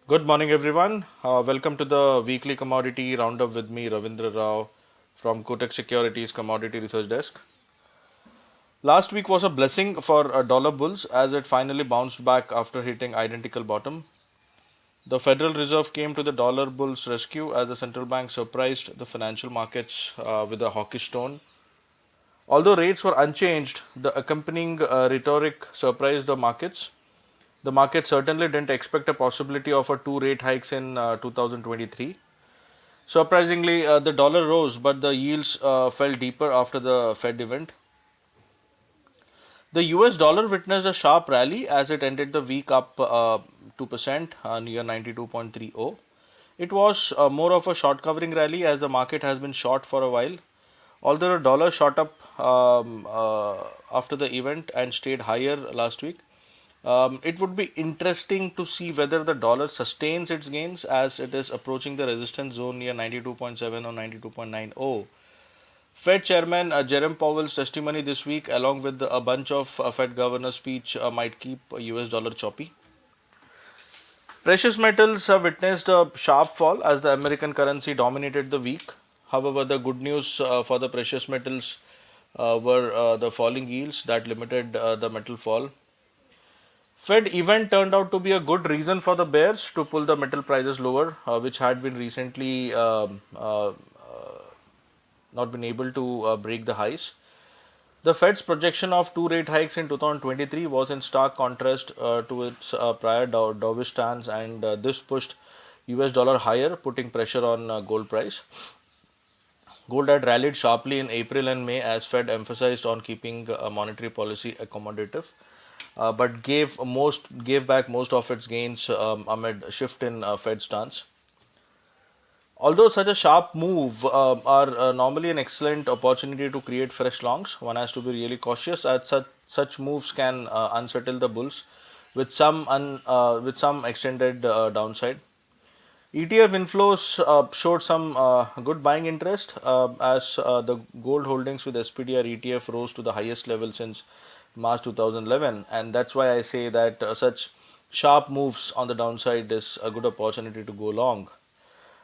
Good morning, everyone. Welcome to the weekly commodity roundup with me, Ravindra Rao from Kotak Securities Commodity Research Desk. Last week was a blessing for dollar bulls as it finally bounced back after hitting identical bottom. The Federal Reserve came to the dollar bulls' rescue as the central bank surprised the financial markets with a hawkish tone. Although rates were unchanged, the accompanying rhetoric surprised the markets. The market certainly didn't expect a possibility of a two rate hikes in 2023. Surprisingly, the dollar rose, but the yields fell deeper after the Fed event. The US dollar witnessed a sharp rally as it ended the week up 2%, near 92.30. It was more of a short covering rally as the market has been short for a while. Although the dollar shot up after the event and stayed higher last week, it would be interesting to see whether the dollar sustains its gains as it is approaching the resistance zone near 92.7 or 92.90. Fed Chairman Jerome Powell's testimony this week, along with a bunch of Fed governor speech, might keep US dollar choppy. Precious metals have witnessed a sharp fall as the American currency dominated the week. However, the good news for the precious metals were the falling yields that limited the metal fall. Fed event turned out to be a good reason for the bears to pull the metal prices lower, which had been recently not been able to break the highs. The Fed's projection of two rate hikes in 2023 was in stark contrast to its prior dovish stance, and this pushed US dollar higher, putting pressure on gold price. Gold had rallied sharply in April and May as Fed emphasized on keeping monetary policy accommodative, but gave back most of its gains amid a shift in Fed stance. Although such a sharp move are normally an excellent opportunity to create fresh longs, one has to be really cautious as such moves can unsettle the bulls with some extended downside. ETF inflows showed some good buying interest as the gold holdings with SPDR ETF rose to the highest level since March 2011, and that's why I say that such sharp moves on the downside is a good opportunity to go long.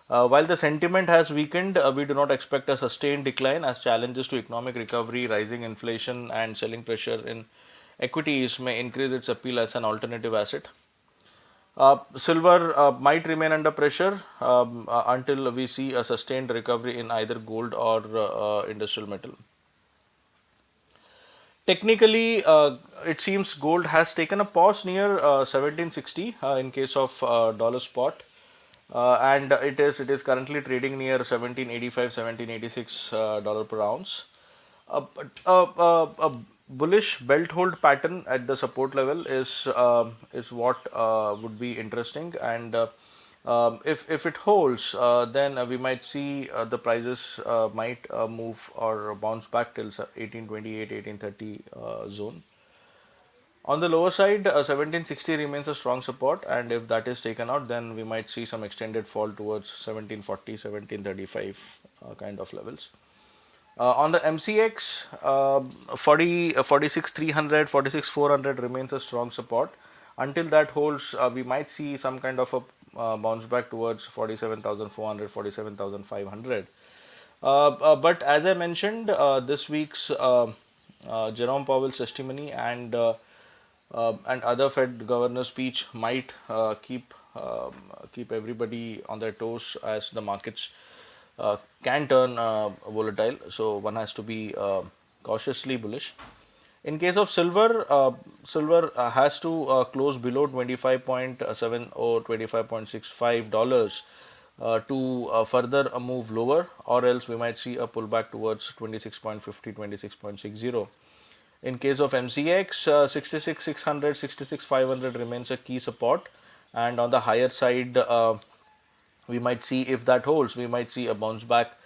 While the sentiment has weakened, we do not expect a sustained decline as challenges to economic recovery, rising inflation, and selling pressure in equities may increase its appeal as an alternative asset. Silver might remain under pressure until we see a sustained recovery in either gold or industrial metal. Technically, it seems gold has taken a pause near 1760 in case of dollar spot, and it is currently trading near 1785, 1786 dollar per ounce. A bullish belt hold pattern at the support level is what would be interesting, and if it holds, then we might see the prices might move or bounce back till 1828, 1830 zone. On the lower side, 1760 remains a strong support, and if that is taken out, then we might see some extended fall towards 1740, 1735 kind of levels. On the MCX, 46 300, 46 400 remains a strong support. Until that holds, we might see some kind of a bounce back towards 47,400, 47,500. But as I mentioned, this week's Jerome Powell's testimony and other Fed governor speech might keep everybody on their toes as the markets can turn volatile. So one has to be cautiously bullish. In case of silver, silver has to close below 25.7 or $25.65 to further move lower, or else we might see a pullback towards 26.50, 26.60. In case of MCX, 66 600, 66 500 remains a key support, and on the higher side, we might see if that holds, we might see a bounce back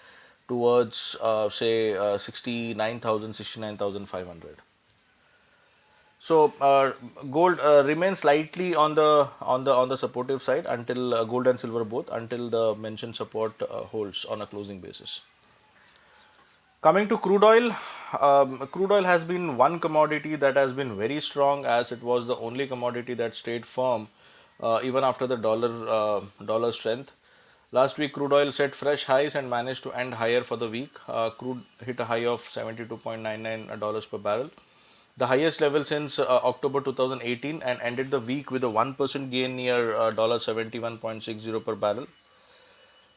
towards say 69,000, 69,500. So gold remains slightly on the supportive side until gold and silver both until the mentioned support holds on a closing basis. Coming to crude oil has been one commodity that has been very strong as it was the only commodity that stayed firm even after the dollar strength. Last week, crude oil set fresh highs and managed to end higher for the week. Crude hit a high of $72.99 per barrel, the highest level since October 2018, and ended the week with a 1% gain near $71.60 per barrel.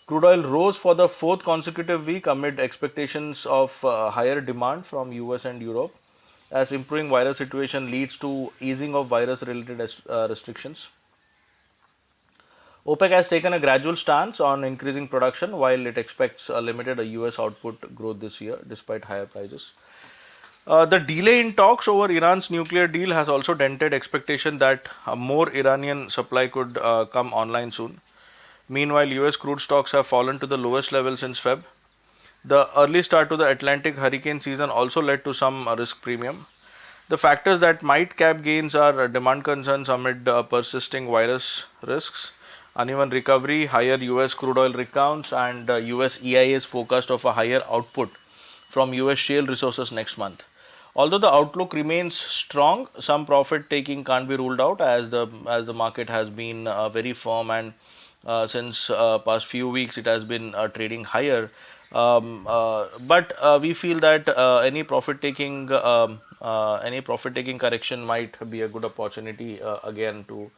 Crude oil rose for the fourth consecutive week amid expectations of higher demand from US and Europe, as improving virus situation leads to easing of virus related restrictions. OPEC has taken a gradual stance on increasing production while it expects a limited US output growth this year despite higher prices. The delay in talks over Iran's nuclear deal has also dented expectation that more Iranian supply could come online soon. Meanwhile, US crude stocks have fallen to the lowest level since Feb. The early start to the Atlantic hurricane season also led to some risk premium. The factors that might cap gains are demand concerns amid persisting virus risks, uneven recovery, higher US crude oil recounts, and US EIA's forecast of a higher output from US shale resources next month. Although the outlook remains strong, some profit taking can't be ruled out as the market has been very firm, and since past few weeks it has been trading higher. But we feel that any profit taking correction might be a good opportunity again to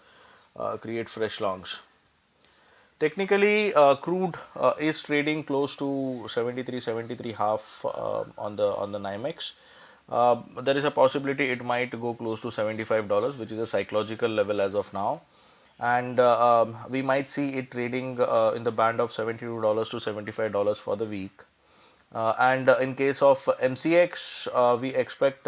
create fresh longs. Technically, crude is trading close to 73, 73 half on the NYMEX. There is a possibility it might go close to $75, which is a psychological level as of now, and we might see it trading in the band of $72 to $75 for the week. And in case of MCX, we expect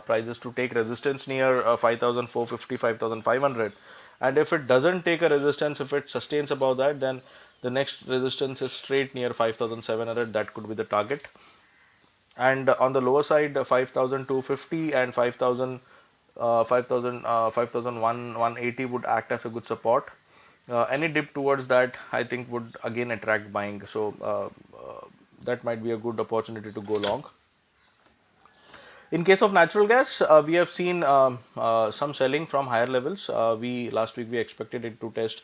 prices to take resistance near 5,450, 5,500. And if it doesn't take a resistance, if it sustains above that, then the next resistance is straight near 5,700. That could be the target. And on the lower side, 5,250 and 180 would act as a good support. Any dip towards that, I think, would again attract buying. So that might be a good opportunity to go long. In case of natural gas, we have seen some selling from higher levels. We last week we expected it to test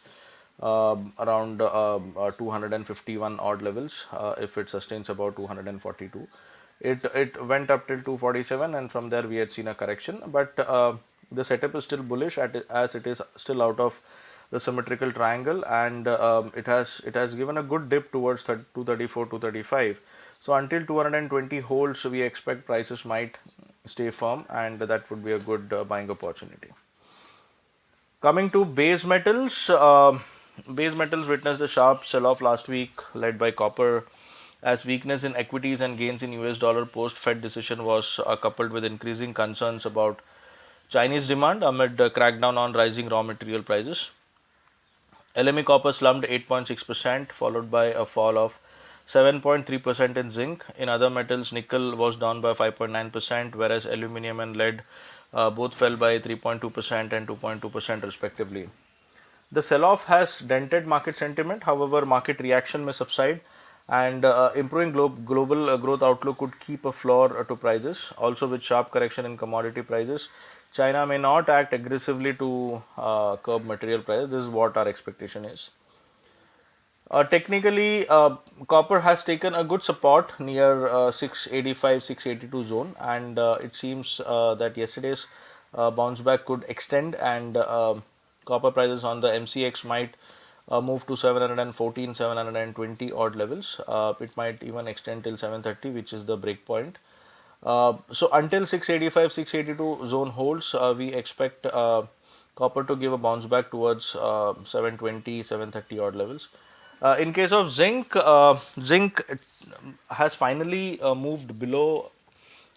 around 251 odd levels if it sustains about 242. It went up till 247, and from there we had seen a correction. But the setup is still bullish as it is still out of the symmetrical triangle, and it has given a good dip towards 234, 235. So until 220 holds, we expect prices might stay firm, and that would be a good buying opportunity. Coming to base metals witnessed a sharp sell-off last week, led by copper, as weakness in equities and gains in US dollar post Fed decision was coupled with increasing concerns about Chinese demand amid the crackdown on rising raw material prices. LME copper slumped 8.6%, followed by a fall of 7.3% in zinc. In other metals, nickel was down by 5.9%, whereas aluminium and lead both fell by 3.2% and 2.2% respectively. The sell-off has dented market sentiment. However, market reaction may subside, and improving global growth outlook could keep a floor to prices. Also, with sharp correction in commodity prices, China may not act aggressively to curb material prices. This is what our expectation is. Technically, copper has taken a good support near 685, 682 zone, and it seems that yesterday's bounce back could extend, and copper prices on the MCX might move to 714, 720 odd levels. It might even extend till 730, which is the break point. So until 685, 682 zone holds, we expect copper to give a bounce back towards 720, 730 odd levels. In case of zinc, zinc has finally moved below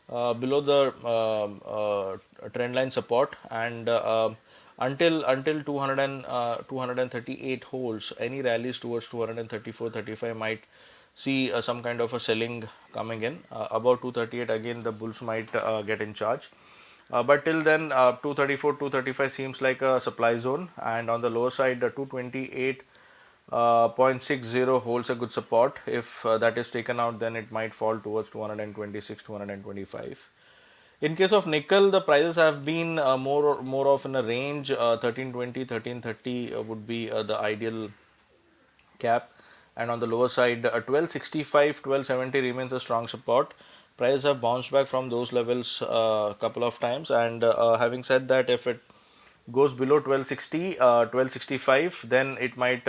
the trend line support, and until 238 holds, any rallies towards 234, 35 might see some kind of a selling coming in. About 238, again the bulls might get in charge. But till then, 234, 235 seems like a supply zone, and on the lower side, 228. 0.60 holds a good support. If that is taken out, then it might fall towards 226, 225. In case of nickel, the prices have been more of in a range. 1320, 1330 would be the ideal cap, and on the lower side, 1265, 1270 remains a strong support. Prices have bounced back from those levels a couple of times, and having said that, if it goes below 1260, 1265, then it might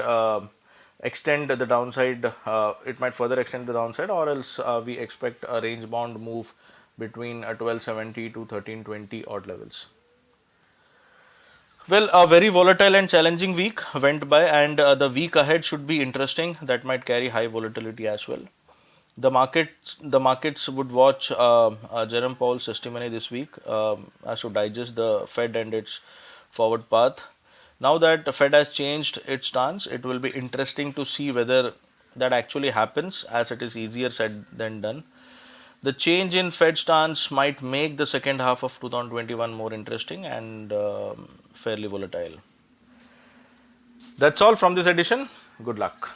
extend the downside. It might further extend the downside, or else we expect a range bound move between 1270 to 1320 odd levels. Well, a very volatile and challenging week went by, and the week ahead should be interesting. That might carry high volatility as well. The markets would watch Jerome Powell's testimony this week as to digest the Fed and its forward path. Now that the Fed has changed its stance, it will be interesting to see whether that actually happens, as it is easier said than done. The change in Fed stance might make the second half of 2021 more interesting and fairly volatile. That's all from this edition. Good luck.